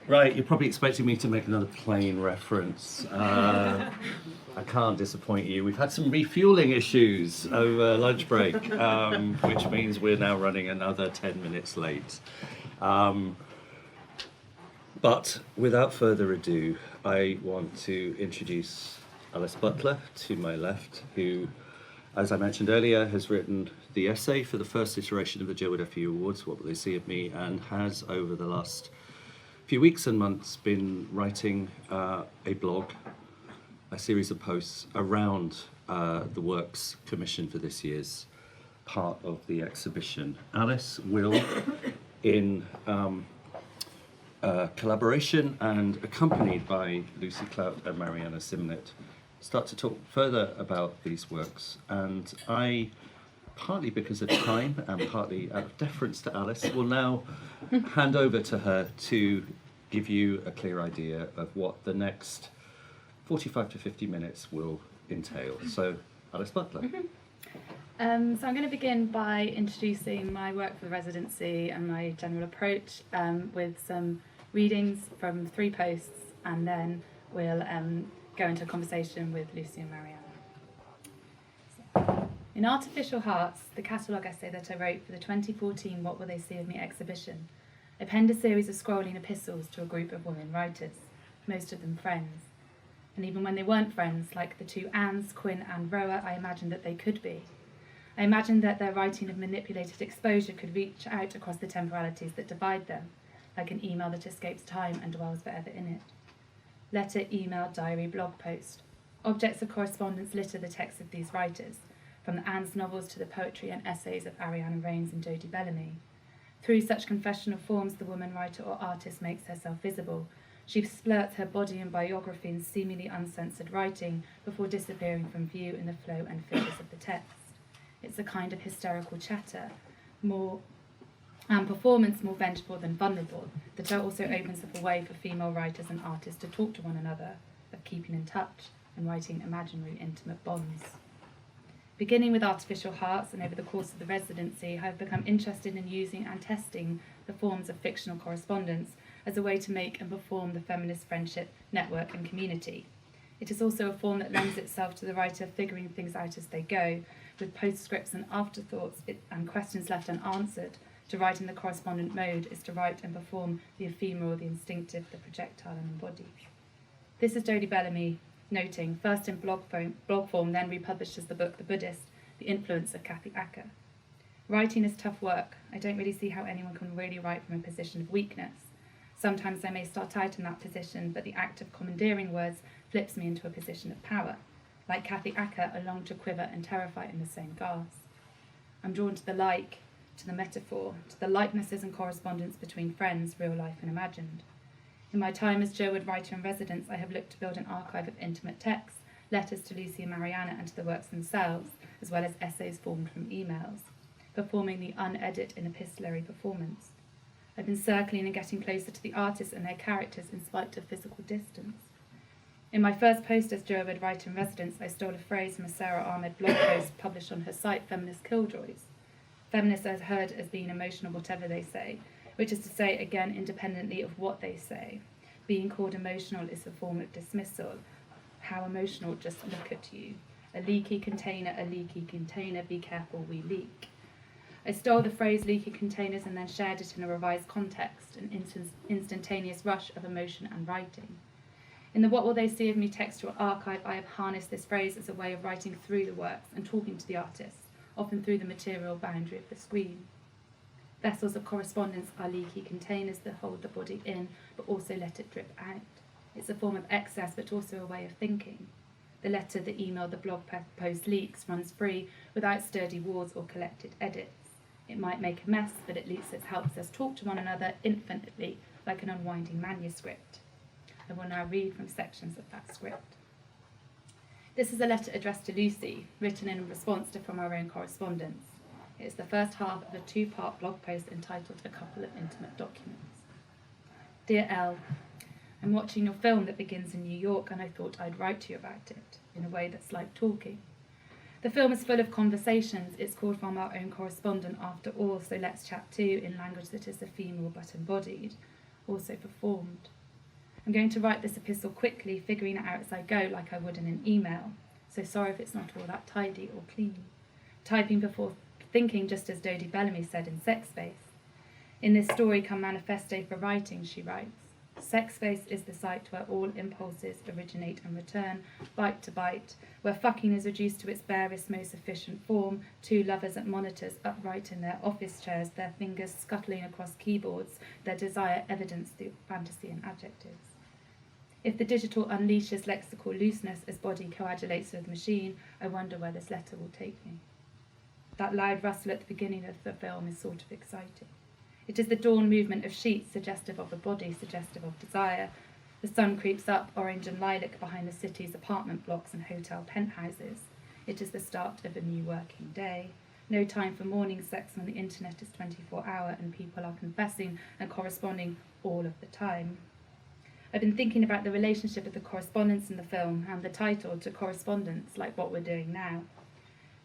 Right, you're probably expecting me to make another plane reference. I can't disappoint you. We've had some refueling issues over lunch break, which means we're now running another 10 minutes late. But without further ado, I want to introduce Alice Butler to my left, who, as I mentioned earlier, has written the essay for the first iteration of the Jerwood FVU Awards, What Will They See of Me, and has, over the last few weeks and months, been writing a blog, a series of posts around the works commissioned for this year's part of the exhibition. Alice will, in collaboration and accompanied by Lucy Clout and Marianna Simnett, start to talk further about these works. And I, partly because of time and partly out of deference to Alice, will now hand over to her to give you a clear idea of what the next 45 to 50 minutes will entail. So, Alice Butler. So I'm going to begin by introducing my work for the residency and my general approach with some readings from 3 posts, and then we'll go into a conversation with Lucy and Marianna. In Artificial Hearts, the catalogue essay that I wrote for the 2014 What Will They See of Me exhibition, I penned a series of scrolling epistles to a group of women writers, most of them friends. And even when they weren't friends, like the 2 Annes, Quinn and Roa, I imagined that they could be. I imagined that their writing of manipulated exposure could reach out across the temporalities that divide them, like an email that escapes time and dwells forever in it. Letter, email, diary, blog post. Objects of correspondence litter the texts of these writers, from the Anne's novels to the poetry and essays of Ariana Reines and Jodie Bellamy. Through such confessional forms, the woman writer or artist makes herself visible. She splurts her body and biography in seemingly uncensored writing before disappearing from view in the flow and figures of the text. It's a kind of hysterical chatter, performance more vengeful than vulnerable, that also opens up a way for female writers and artists to talk to one another, of keeping in touch and writing imaginary intimate bonds. Beginning with Artificial Hearts, and over the course of the residency, I have become interested in using and testing the forms of fictional correspondence as a way to make and perform the feminist friendship, network and community. It is also a form that lends itself to the writer figuring things out as they go, with postscripts and afterthoughts and questions left unanswered. To write in the correspondent mode is to write and perform the ephemeral, the instinctive, the projectile and embodied. This is Jodie Bellamy noting, first in blog form, then republished as the book The Buddhist, The Influence of Kathy Acker. Writing is tough work. I don't really see how anyone can really write from a position of weakness. Sometimes I may start out in that position, but the act of commandeering words flips me into a position of power. Like Kathy Acker, I long to quiver and terrify in the same gasp. I'm drawn to the like, to the metaphor, to the likenesses and correspondence between friends, real life and imagined. In my time as Jerwood writer-in-residence, I have looked to build an archive of intimate texts, letters to Lucy and Marianna and to the works themselves, as well as essays formed from emails, performing the unedited in epistolary performance. I've been circling and getting closer to the artists and their characters in spite of physical distance. In my first post as Jerwood writer-in-residence, I stole a phrase from a Sarah Ahmed blog post published on her site, Feminist Killjoys. Feminists are heard as being emotional whatever they say, which is to say, again, independently of what they say. Being called emotional is a form of dismissal. How emotional, just look at you. A leaky container, be careful, we leak. I stole the phrase leaky containers and then shared it in a revised context, an instantaneous rush of emotion and writing. In the What Will They See of Me textual archive, I have harnessed this phrase as a way of writing through the works and talking to the artists, often through the material boundary of the screen. Vessels of correspondence are leaky containers that hold the body in, but also let it drip out. It's a form of excess, but also a way of thinking. The letter, the email, the blog post leaks, runs free, without sturdy walls or collected edits. It might make a mess, but at least it helps us talk to one another infinitely, like an unwinding manuscript. I will now read from sections of that script. This is a letter addressed to Lucy, written in response to From Our Own Correspondence. It is the first half of a 2-part blog post entitled A Couple of Intimate Documents. Dear Elle, I'm watching your film that begins in New York and I thought I'd write to you about it, in a way that's like talking. The film is full of conversations. It's called From Our Own Correspondent after all, so let's chat too in language that is ephemeral but embodied, also performed. I'm going to write this epistle quickly, figuring it out as I go like I would in an email. So sorry if it's not all that tidy or clean. Typing before thinking, just as Dodie Bellamy said in Sex Space. In this story come manifesto for writing, she writes. Sex space is the site where all impulses originate and return, bite to bite, where fucking is reduced to its barest, most efficient form, two lovers at monitors upright in their office chairs, their fingers scuttling across keyboards, their desire evidenced through fantasy and adjectives. If the digital unleashes lexical looseness as body coagulates with machine, I wonder where this letter will take me. That loud rustle at the beginning of the film is sort of exciting. It is the dawn movement of sheets, suggestive of a body, suggestive of desire. The sun creeps up, orange and lilac, behind the city's apartment blocks and hotel penthouses. It is the start of a new working day. No time for morning sex when the internet is 24-hour and people are confessing and corresponding all of the time. I've been thinking about the relationship of the correspondence in the film and the title to correspondence, like what we're doing now.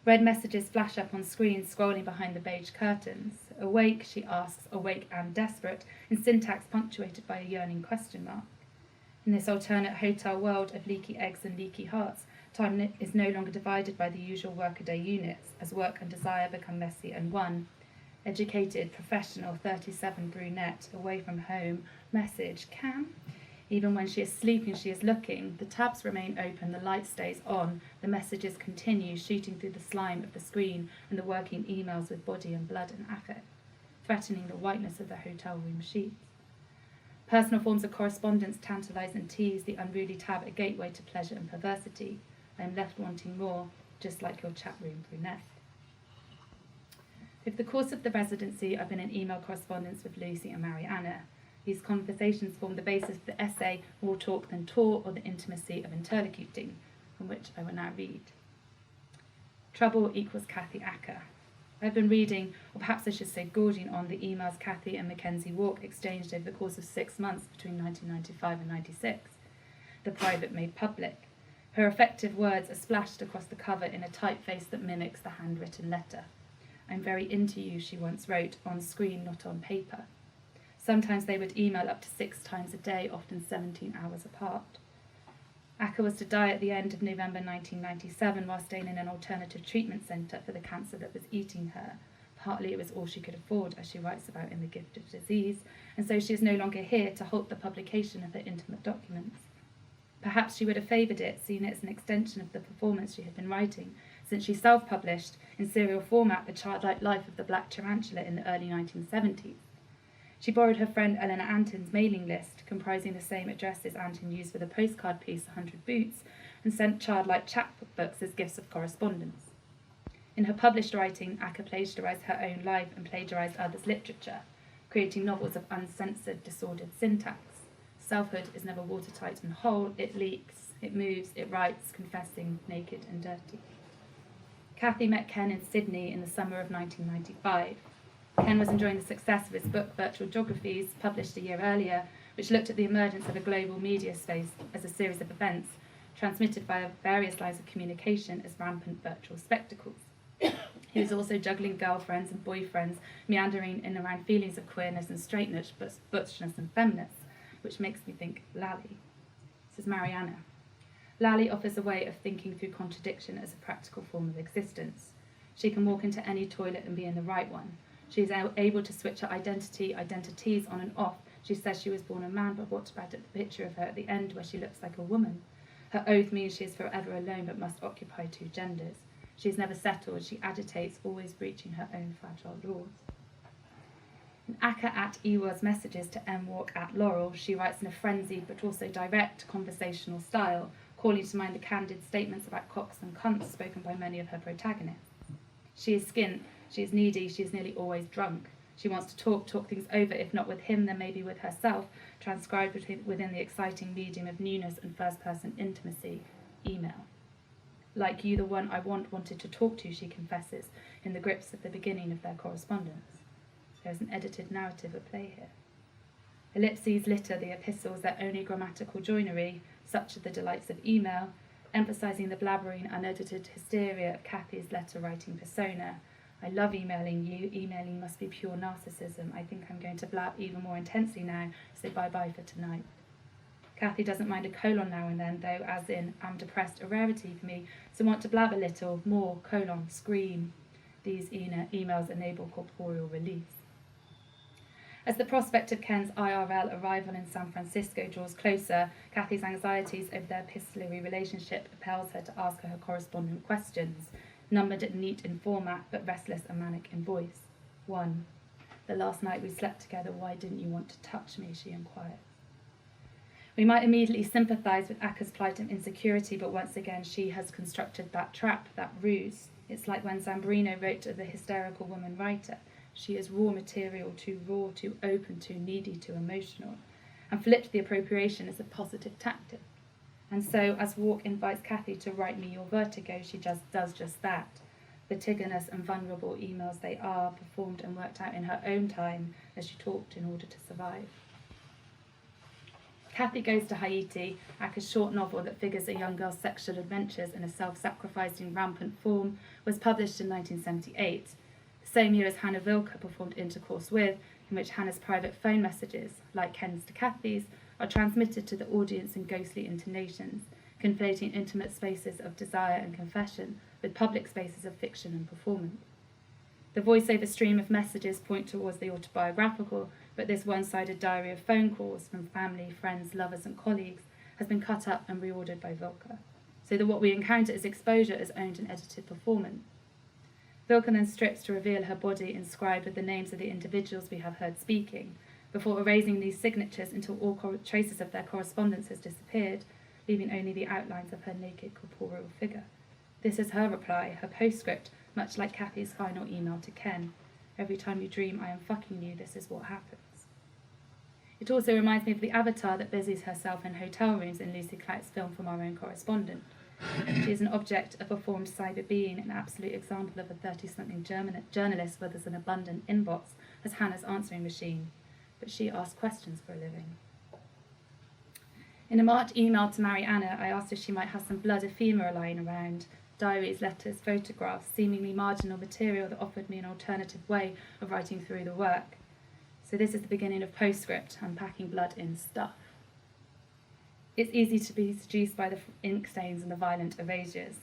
Red messages flash up on screen, scrolling behind the beige curtains. Awake, she asks, awake and desperate, in syntax punctuated by a yearning question mark. In this alternate hotel world of leaky eggs and leaky hearts, time is no longer divided by the usual workaday units, as work and desire become messy and one. Educated, professional, 37 brunette, away from home, message, Cam? Even when she is sleeping, she is looking. The tabs remain open, the light stays on, the messages continue, shooting through the slime of the screen and the working emails with body and blood and affect, threatening the whiteness of the hotel room sheets. Personal forms of correspondence tantalise and tease, the unruly tab a gateway to pleasure and perversity. I am left wanting more, just like your chat room brunette. Over the course of the residency, I've been in email correspondence with Lucy and Marianna. These conversations form the basis of the essay More Talk Than Talk, or the Intimacy of Interlocuting, from which I will now read. Trouble equals Kathy Acker. I've been reading, or perhaps I should say gorging on, the emails Kathy and Mackenzie Walk exchanged over the course of 6 months between 1995 and 96. The private made public. Her effective words are splashed across the cover in a typeface that mimics the handwritten letter. I'm very into you, she once wrote, on screen, not on paper. Sometimes they would email up to 6 times a day, often 17 hours apart. Acker was to die at the end of November 1997 while staying in an alternative treatment centre for the cancer that was eating her. Partly it was all she could afford, as she writes about in The Gift of Disease, and so she is no longer here to halt the publication of her intimate documents. Perhaps she would have favoured it, seeing it as an extension of the performance she had been writing, since she self-published, in serial format, The Childlike Life of the Black Tarantula in the early 1970s. She borrowed her friend Eleanor Anton's mailing list, comprising the same addresses Anton used for the postcard piece 100 Boots, and sent childlike chapbooks as gifts of correspondence. In her published writing, Acker plagiarised her own life and plagiarised others' literature, creating novels of uncensored, disordered syntax. Selfhood is never watertight and whole, it leaks, it moves, it writes, confessing, naked and dirty. Kathy met Ken in Sydney in the summer of 1995. Ken was enjoying the success of his book Virtual Geographies, published a year earlier, which looked at the emergence of a global media space as a series of events transmitted via various lines of communication as rampant virtual spectacles. He was also juggling girlfriends and boyfriends, meandering in around feelings of queerness and straightness, butchness and feminist, which makes me think Lally. This is Marianna. Lally offers a way of thinking through contradiction as a practical form of existence. She can walk into any toilet and be in the right one. She is able to switch her identities on and off. She says she was born a man, but what about the picture of her at the end where she looks like a woman? Her oath means she is forever alone but must occupy 2 genders. She is never settled. She agitates, always breaching her own fragile laws. In Acker at Ewa's messages to M. Walk at Laurel, she writes in a frenzied but also direct conversational style, calling to mind the candid statements about cocks and cunts spoken by many of her protagonists. She is skint. She is needy, she is nearly always drunk. She wants to talk things over, if not with him, then maybe with herself, transcribed within the exciting medium of newness and first-person intimacy, email. Like you, the one I wanted to talk to, she confesses, in the grips of the beginning of their correspondence. There is an edited narrative at play here. Ellipses litter the epistles, their only grammatical joinery, such are the delights of email, emphasising the blabbering, unedited hysteria of Kathy's letter-writing persona. I love emailing you. Emailing must be pure narcissism. I think I'm going to blab even more intensely now, so bye-bye for tonight. Kathy doesn't mind a colon now and then, though, as in, I'm depressed, a rarity for me, so want to blab a little, more, colon, scream. These emails enable corporeal release. As the prospect of Ken's IRL arrival in San Francisco draws closer, Kathy's anxieties over their epistolary relationship impels her to ask her correspondent questions, numbered and neat in format, but restless and manic in voice. 1. The last night we slept together, why didn't you want to touch me? She inquired. We might immediately sympathise with Aka's plight of insecurity, but once again she has constructed that trap, that ruse. It's like when Zambrino wrote of the hysterical woman writer. She is raw material, too raw, too open, too needy, too emotional, and flipped the appropriation as a positive tactic. And so, as Walk invites Kathy to write me your vertigo, she just does just that. Vertiginous and vulnerable emails they are, performed and worked out in her own time as she talked in order to survive. Kathy Goes to Haiti, Aka's short novel that figures a young girl's sexual adventures in a self-sacrificing, rampant form, was published in 1978, the same year as Hannah Vilker performed Intercourse With, in which Hannah's private phone messages, like Ken's to Kathy's, are transmitted to the audience in ghostly intonations, conflating intimate spaces of desire and confession with public spaces of fiction and performance. The voiceover stream of messages point towards the autobiographical, but this one-sided diary of phone calls from family, friends, lovers and colleagues has been cut up and reordered by Vilker, so that what we encounter as exposure is owned and edited performance. Vilker then strips to reveal her body inscribed with the names of the individuals we have heard speaking, before erasing these signatures until all traces of their correspondence has disappeared, leaving only the outlines of her naked corporeal figure. This is her reply, her postscript, much like Kathy's final email to Ken. Every time you dream I am fucking you, this is what happens. It also reminds me of the avatar that busies herself in hotel rooms in Lucy Clout's film From Our Own Correspondent. She is an object, a performed cyber being, an absolute example of a 30-something journalist with an abundant inbox as Hannah's answering machine. But she asks questions for a living. In a March email to Marianna, I asked if she might have some blood ephemera lying around, diaries, letters, photographs, seemingly marginal material that offered me an alternative way of writing through the work. So this is the beginning of postscript, unpacking blood in stuff. It's easy to be seduced by the ink stains and the violent erasures.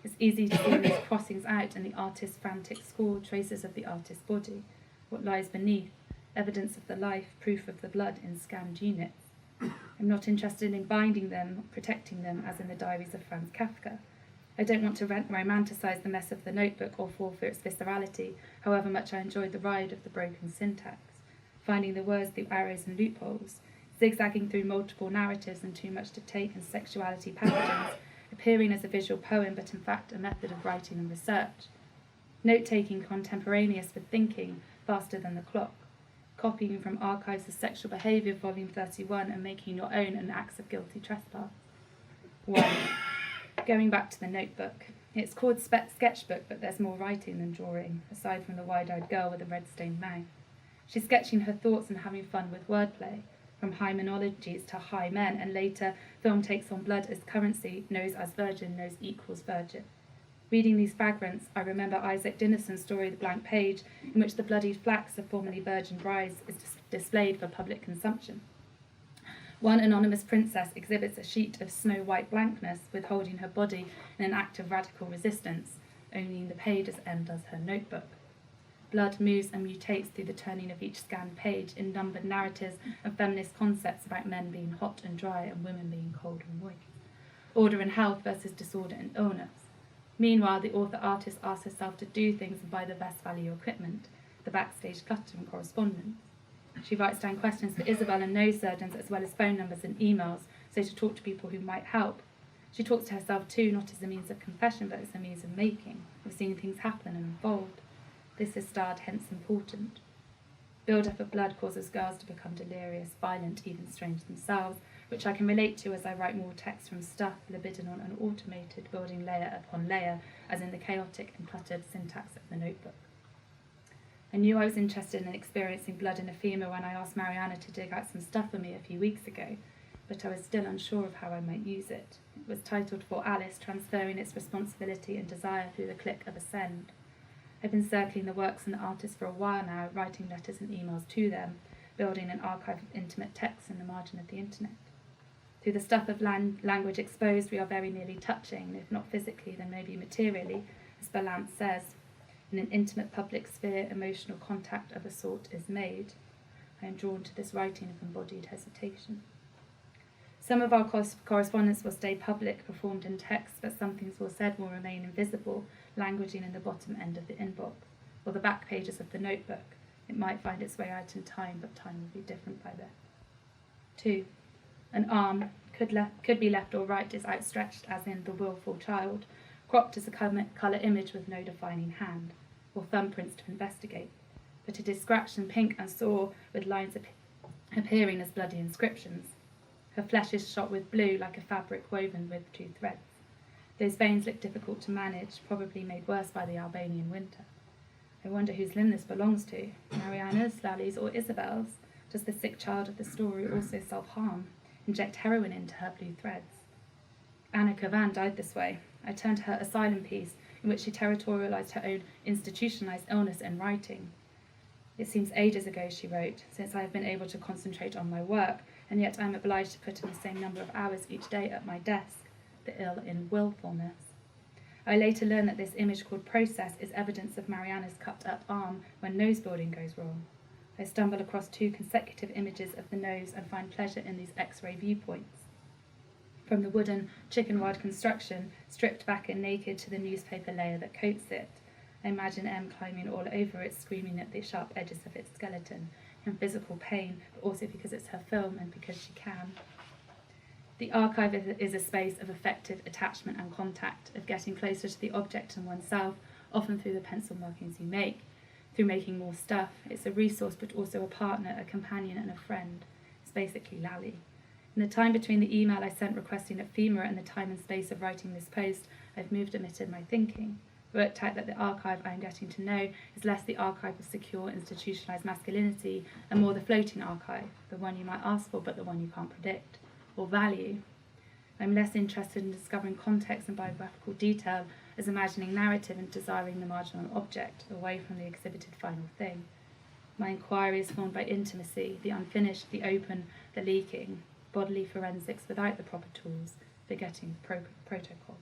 It's easy to see these crossings out in the artist's frantic score, traces of the artist's body, what lies beneath, evidence of the life, proof of the blood in scanned units. I'm not interested in binding them, protecting them, as in the diaries of Franz Kafka. I don't want to romanticise the mess of the notebook or fall for its viscerality, however much I enjoyed the ride of the broken syntax, finding the words through arrows and loopholes, zigzagging through multiple narratives and too much to take in sexuality packagings, appearing as a visual poem but in fact a method of writing and research. Note-taking contemporaneous with thinking, faster than the clock. Copying from Archives of Sexual Behaviour, Volume 31, and making your own an acts of guilty trespass. 1. Going back to the notebook. It's called sketchbook, but there's more writing than drawing, aside from the wide-eyed girl with a red-stained mouth. She's sketching her thoughts and having fun with wordplay, from high monologies to high men, and later, film takes on blood as currency, knows as virgin, knows equals virgin. Reading these fragments, I remember Isaac Dinnison's story The Blank Page, in which the bloodied flax of formerly virgin brides is displayed for public consumption. One anonymous princess exhibits a sheet of snow-white blankness, withholding her body in an act of radical resistance, owning the page as M does her notebook. Blood moves and mutates through the turning of each scanned page in numbered narratives and feminist concepts about men being hot and dry and women being cold and moist. Order and health versus disorder and illness. Meanwhile, the author-artist asks herself to do things and buy the best value equipment, the backstage clutter and correspondence. She writes down questions for Isabel and nose surgeons, as well as phone numbers and emails, so to talk to people who might help. She talks to herself too, not as a means of confession, but as a means of making, of seeing things happen and unfold. This is starred, hence important. Build-up of blood causes girls to become delirious, violent, even strange themselves, which I can relate to as I write more text from stuff, libidinal and automated, building layer upon layer, as in the chaotic and cluttered syntax of the notebook. I knew I was interested in experiencing blood in ephemera when I asked Marianna to dig out some stuff for me a few weeks ago, but I was still unsure of how I might use it. It was titled For Alice, transferring its responsibility and desire through the click of a send. I've been circling the works and the artists for a while now, writing letters and emails to them, building an archive of intimate texts in the margin of the internet. Through the stuff of language exposed, we are very nearly touching, if not physically, then maybe materially, as Ballant says. In an intimate public sphere, emotional contact of a sort is made. I am drawn to this writing of embodied hesitation. Some of our correspondence will stay public, performed in text, but some things well said will remain invisible, languaging in the bottom end of the inbox, or the back pages of the notebook. It might find its way out in time, but time will be different by then. 2. An arm could be left or right is outstretched, as in the willful child, cropped as a colour image with no defining hand, or thumbprints to investigate. But it is scratched and pink and sore, with lines appearing as bloody inscriptions. Her flesh is shot with blue, like a fabric woven with 2 threads. Those veins look difficult to manage, probably made worse by the Albanian winter. I wonder whose limb this belongs to, Marianna's, Lally's, or Isabel's. Does the sick child of the story also self-harm, inject heroin into her blue threads? Anna Kavan died this way. I turned to her asylum piece, in which she territorialised her own institutionalised illness in writing. It seems ages ago, she wrote, since I have been able to concentrate on my work, and yet I am obliged to put in the same number of hours each day at my desk, the ill in willfulness. I later learned that this image called process is evidence of Marianna's cut-up arm when nose building goes wrong. I stumble across 2 consecutive images of the nose and find pleasure in these X-ray viewpoints. From the wooden chicken-wire construction, stripped back and naked, to the newspaper layer that coats it, I imagine M climbing all over it, screaming at the sharp edges of its skeleton, in physical pain, but also because it's her film and because she can. The archive is a space of effective attachment and contact, of getting closer to the object and oneself, often through the pencil markings you make, through making more stuff. It's a resource, but also a partner, a companion, and a friend. It's basically Lally. In the time between the email I sent requesting ephemera and the time and space of writing this post, I've moved omitted my thinking. Worked out that the archive I am getting to know is less the archive of secure institutionalised masculinity and more the floating archive, the one you might ask for but the one you can't predict, or value. I'm less interested in discovering context and biographical detail as imagining narrative and desiring the marginal object, away from the exhibited final thing. My inquiry is formed by intimacy, the unfinished, the open, the leaking, bodily forensics without the proper tools, forgetting protocol.